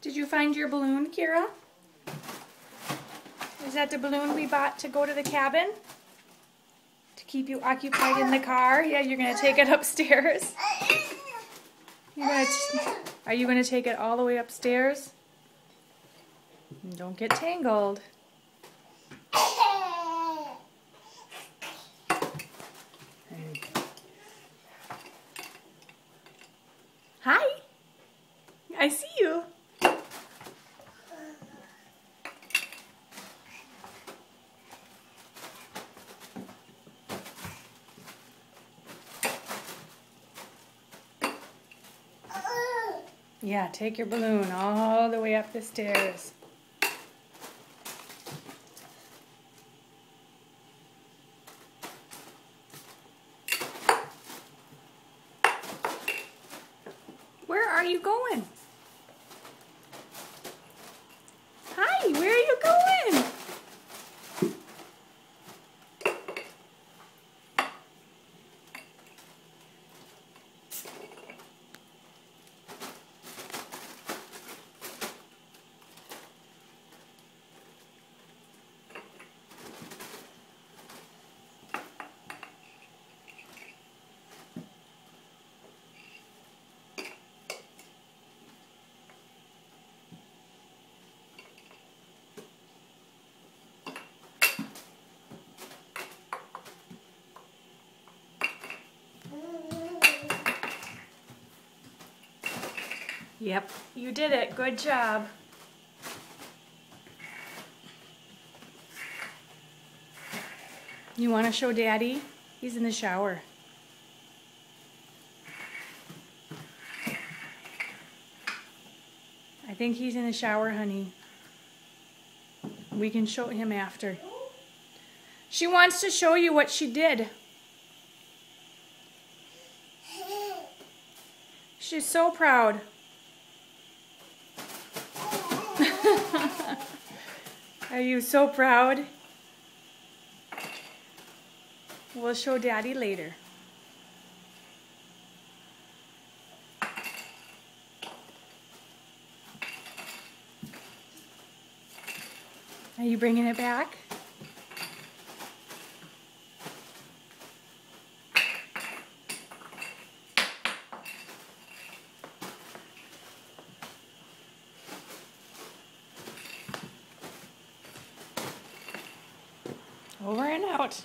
Did you find your balloon, Kira? Is that the balloon we bought to go to the cabin? To keep you occupied in the car? Yeah, you're going to take it upstairs. Are you going to take it all the way upstairs? Don't get tangled. Hi. I see you. Yeah, take your balloon all the way up the stairs. Where are you going? Hi, where are you going? Yep, you did it. Good job. You want to show Daddy? He's in the shower. I think he's in the shower, honey. We can show him after. She wants to show you what she did. She's so proud. Are you so proud? We'll show Daddy later. Are you bringing it back? Over and out.